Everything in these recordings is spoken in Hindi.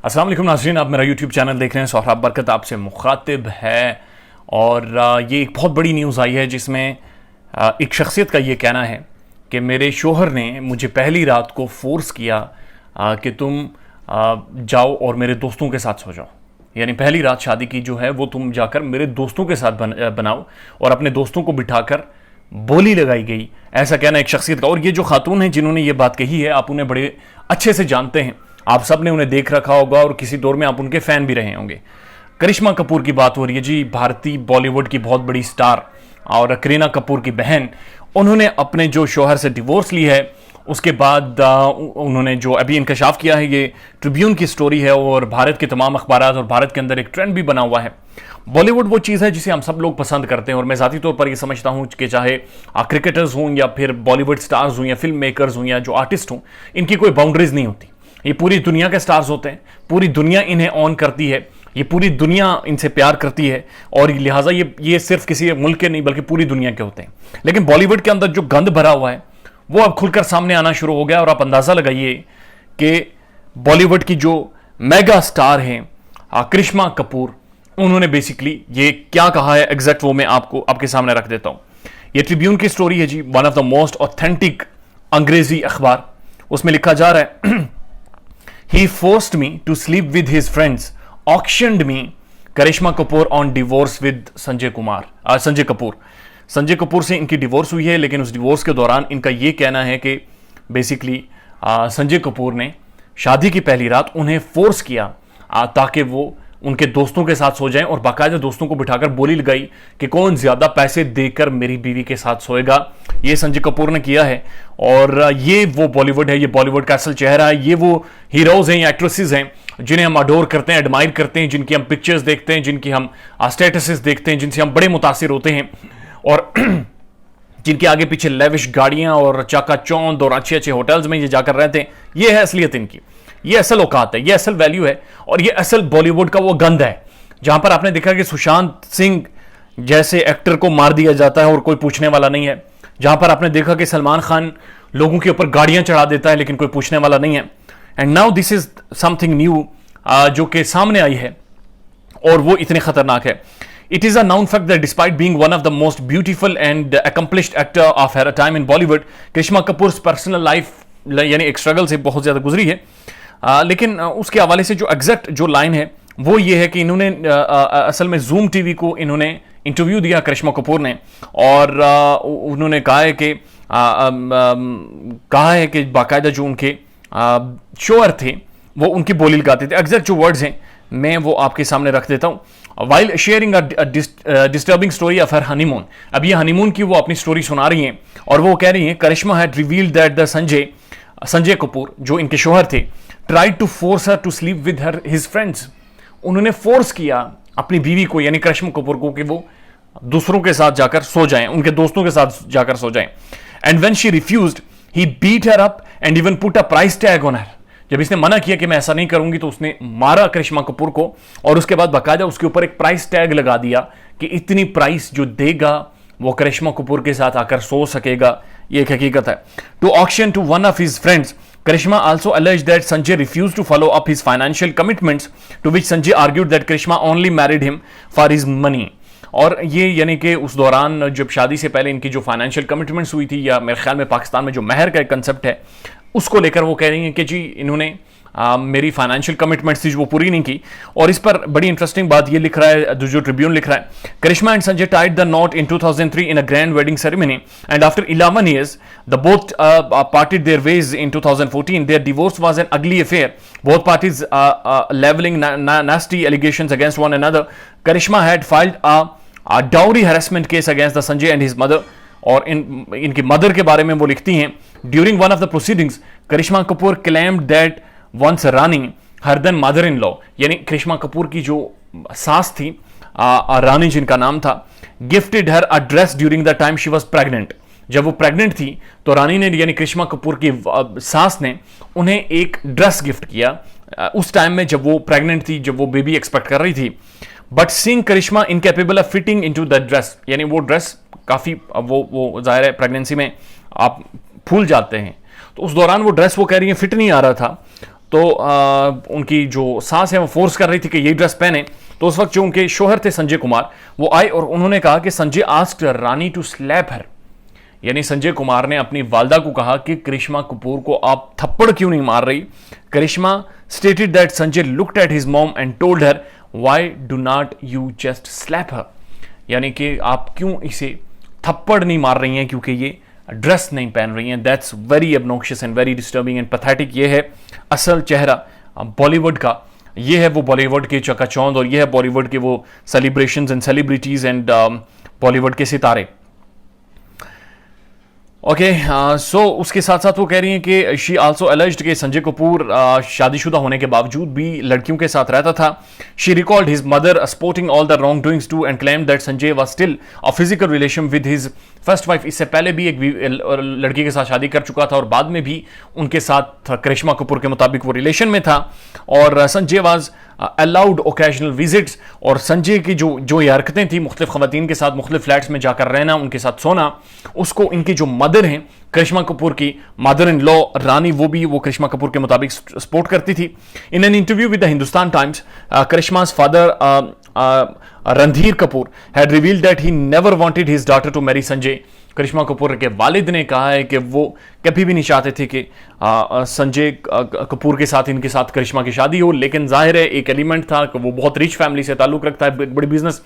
अस्सलाम वालेकुम नाज़रीन, आप मेरा यूट्यूब चैनल देख रहे हैं। सोहराब बरकत आपसे मुखातिब है और ये एक बहुत बड़ी न्यूज़ आई है जिसमें एक शख्सियत का ये कहना है कि मेरे शोहर ने मुझे पहली रात को फोर्स किया कि तुम जाओ और मेरे दोस्तों के साथ सो जाओ। यानी पहली रात शादी की जो है वो तुम जाकर मेरे दोस्तों के साथ बनाओ और अपने दोस्तों को बिठाकर बोली लगाई गई, ऐसा कहना एक शख्सियत का। और ये जो खातून है जिन्होंने ये बात कही है, आप उन्हें बड़े अच्छे से जानते हैं, आप सब ने उन्हें देख रखा होगा और किसी दौर में आप उनके फैन भी रहे होंगे। करिश्मा कपूर की बात हो रही है जी, भारतीय बॉलीवुड की बहुत बड़ी स्टार और करीना कपूर की बहन। उन्होंने अपने जो शौहर से डिवोर्स ली है, उसके बाद उन्होंने जो अभी इंकशाफ किया है, ये ट्रिब्यून की स्टोरी है और भारत के तमाम अखबारात और भारत के अंदर एक ट्रेंड भी बना हुआ है। बॉलीवुड वो चीज़ है जिसे हम सब लोग पसंद करते हैं और मैं ज़ाती तौर पर ये समझता हूँ कि चाहे क्रिकेटर्स हों या फिर बॉलीवुड स्टार्स हों या फिल्म मेकर्स हों या जो आर्टिस्ट हों, इनकी कोई बाउंड्रीज नहीं होती। ये पूरी दुनिया के स्टार्स होते हैं, पूरी दुनिया इन्हें ऑन करती है, ये पूरी दुनिया इनसे प्यार करती है और लिहाजा ये सिर्फ किसी मुल्क के नहीं बल्कि पूरी दुनिया के होते हैं। लेकिन बॉलीवुड के अंदर जो गंद भरा हुआ है वो अब खुलकर सामने आना शुरू हो गया और आप अंदाजा लगाइए कि बॉलीवुड की जो मेगा स्टार हैं करिश्मा कपूर, उन्होंने बेसिकली ये क्या कहा है एग्जैक्ट, वो मैं आपको आपके सामने रख देता हूं। ये ट्रिब्यून की स्टोरी है ji, one of the most authentic अंग्रेजी अखबार। उसमें लिखा जा रहा है He forced me to sleep with his friends, auctioned me, Karishma Kapoor on divorce with Sanjay Kapoor. Sanjay Kapoor से इनकी डिवोर्स हुई है, लेकिन उस डिवोर्स के दौरान इनका ये कहना है कि बेसिकली संजय कपूर ने शादी की पहली रात उन्हें फोर्स किया ताकि वो उनके दोस्तों के साथ सो जाएं और बाकायदा दोस्तों को बिठाकर बोली लगाई कि कौन ज्यादा पैसे देकर मेरी बीवी के साथ सोएगा। ये संजय कपूर ने किया है और ये वो बॉलीवुड है, ये बॉलीवुड का असल चेहरा है, ये वो हीरोज हैं या एक्ट्रेसेस हैं जिन्हें हम अडोर करते हैं, एडमायर करते हैं, जिनकी हम पिक्चर्स देखते हैं, जिनकी हम स्टेटसेस देखते हैं, जिनसे हम बड़े मुतासिर होते हैं और जिनके आगे पीछे लेविश गाड़ियां और चाकाचौंध और अच्छे अच्छे होटल्स में ये जाकर रहते हैं। ये है असलियत इनकी, ये असल औकात है, ये असल वैल्यू है और ये असल बॉलीवुड का वो गंद है जहां पर आपने देखा कि सुशांत सिंह जैसे एक्टर को मार दिया जाता है और कोई पूछने वाला नहीं है, जहां पर आपने देखा कि सलमान खान लोगों के ऊपर गाड़ियां चढ़ा देता है लेकिन कोई पूछने वाला नहीं है। And now this is something new जो कि सामने आई है और वो इतने खतरनाक है। It is a known fact that despite being one of the most beautiful and accomplished actor of her time in Bollywood, Karishma Kapoor personal life यानी एक स्ट्रगल से बहुत ज्यादा गुजरी है। लेकिन उसके हवाले से जो एग्जैक्ट जो लाइन है वो ये है कि इन्होंने असल में जूम टीवी को इन्होंने इंटरव्यू दिया करिश्मा कपूर ने और उन्होंने कहा है कि बाकायदा जो उनके शोअर थे वो उनकी बोली लगाते थे। एग्जैक्ट जो वर्ड्स हैं मैं वो आपके सामने रख देता हूं। While sharing a disturbing story of her honeymoon, अब ये हनीमून की वो अपनी स्टोरी सुना रही हैं और वो कह रही हैं करिश्मा had revealed that the Sanjay Kapoor जो इनके शोहर थे tried to force her to sleep with his friends। उन्होंने फोर्स किया अपनी बीवी को यानी करिश्मा कपूर को कि वो दूसरों के साथ जाकर सो जाएं, उनके दोस्तों के साथ जाकर सो जाएं। And when she refused, he beat her up and even put a price tag on her। जब इसने मना किया कि मैं ऐसा नहीं करूंगी तो उसने मारा करिश्मा कपूर को और उसके बाद बाकायदा उसके ऊपर एक प्राइस टैग लगा दिया कि इतनी प्राइस जो देगा वो करिश्मा कपूर के साथ आकर सो सकेगा। ये एक हकीकत है। To auction to one of his friends, Karishma also alleged that Sanjay refused to follow up his financial commitments, to which Sanjay argued that Karishma only married him for his money। और ये यानी कि उस दौरान जब शादी से पहले इनकी जो फाइनेंशियल कमिटमेंट्स हुई थी, या मेरे ख्याल में पाकिस्तान में जो महर का एक कंसेप्ट है उसको लेकर वो कह रही हैं कि जी इन्होंने मेरी फाइनेंशियल कमिटमेंट्स थी वो पूरी नहीं की। और इस पर बड़ी इंटरेस्टिंग बात ये लिख रहा है जो ट्रिब्यून लिख रहा है, Karishma and Sanjay tied the knot in 2003 in a grand wedding ceremony and after 11 years the both parted their ways in 2014। their divorce was an ugly affair, both parties leveling nasty allegations against one another। Karishma had filed a dowry harassment case against the Sanjay and his mother। और इनकी मदर के बारे में वो लिखती हैं, during one of the proceedings Karishma Kapoor claimed that once Rani her then mother in law, यानी करिश्मा कपूर की जो सास थी रानी जिनका नाम था, gifted her a dress during the time she was pregnant. जब वो प्रेग्नेंट थी तो रानी ने यानी करिश्मा कपूर की सास ने उन्हें एक ड्रेस गिफ्ट किया उस टाइम में जब वो प्रेग्नेंट थी, जब वो बेबी एक्सपेक्ट कर रही थी। But seeing Karishma incapable of fitting into the dress, यानी वो ड्रेस काफी वो जाहिर है प्रेगनेंसी में आप फूल जाते हैं, तो उस दौरान वो ड्रेस वो कह रही है फिट नहीं आ रहा था। तो उनकी जो सास है वो फोर्स कर रही थी कि ये ड्रेस पहने। तो उस वक्त जो उनके शोहर थे संजय कुमार, वो आए और उन्होंने कहा कि Sanjay asked Rani to slap her, यानी संजय कुमार ने अपनी वालदा को कहा कि करिश्मा कपूर को आप थप्पड़ क्यों नहीं मार रही। Karishma stated that Sanjay looked at his mom and told her why do not you just slap her, यानी कि आप क्यों इसे थप्पड़ नहीं मार रही हैं क्योंकि ये ड्रेस नहीं पहन रही हैं। That's very obnoxious and very disturbing and pathetic. ये है असल चेहरा बॉलीवुड का, ये है वो बॉलीवुड के चकाचौंध, और ये है बॉलीवुड के वो celebrations and celebrities and Bollywood के सितारे। ओके, सो उसके साथ साथ वो कह रही हैं कि शी आल्सो एलिज्ड कि संजय कपूर शादीशुदा होने के बावजूद भी लड़कियों के साथ रहता था। She recalled his mother sporting all the wrong doings to and claimed that Sanjay was still a physical relation with his first wife. इससे पहले भी एक लड़की के साथ शादी कर चुका था और बाद में भी उनके साथ करिश्मा कपूर के मुताबिक वो रिलेशन में था। और Sanjay was allowed occasional visits, और संजय की जो ये हरकतें थी मुख्तलिफ खवातीन के साथ मुख्तलिफ फ्लैट्स में जाकर रहना, उनके साथ सोना, उसको इनकी जो मदर हैं करिश्मा कपूर की मदर इन लॉ रानी, वो करिश्मा कपूर के मुताबिक सपोर्ट करती थी। In an interview with the Hindustan Times, करिश्मा's father Randhir Kapoor had revealed that he never wanted his daughter to marry Sanjay. Karishma Kapoor के वालिद ने कहा है कि वो कभी भी नहीं चाहते थे कि संजय कपूर के साथ इनके साथ करिश्मा की शादी हो, लेकिन जाहिर है एक एलिमेंट था कि वो बहुत रिच फैमिली से ताल्लुक रखता है, बड़ी बिजनेस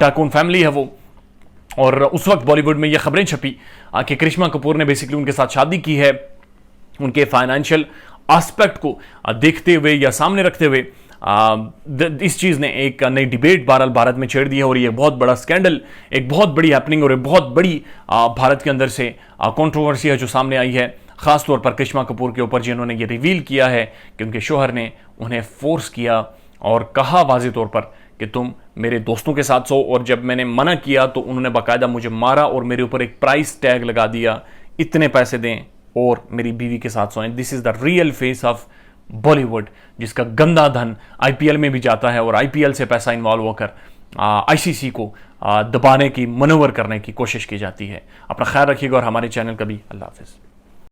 टाकून फैमिली है वो। और उस वक्त बॉलीवुड में ये खबरें छपी कि करिश्मा कपूर ने बेसिकली उनके साथ शादी की है। उनके फाइनेंशियल एस्पेक्ट को देखते हुए या सामने रखते हुए इस चीज़ ने एक नई डिबेट बहरहाल भारत में छेड़ दी है, और ये बहुत बड़ा स्कैंडल, एक बहुत बड़ी हैपनिंग और एक बहुत बड़ी भारत के अंदर से कंट्रोवर्सी है जो सामने आई है, ख़ासतौर पर करिश्मा कपूर के ऊपर, जिन्होंने ये रिवील किया है कि उनके शोहर ने उन्हें फोर्स किया और कहा वाज़ेह तौर पर कि तुम मेरे दोस्तों के साथ सो, और जब मैंने मना किया तो उन्होंने बाकायदा मुझे मारा और मेरे ऊपर एक प्राइस टैग लगा दिया, इतने पैसे दें और मेरी बीवी के साथ सोएं। This is the real face of Bollywood, जिसका गंदा धन आईपीएल में भी जाता है और आईपीएल से पैसा इन्वॉल्व होकर आईसीसी को दबाने की, मनोवर करने की कोशिश की जाती है। अपना ख्याल रखिएगा और हमारे चैनल का भी। अल्लाह हाफिज़।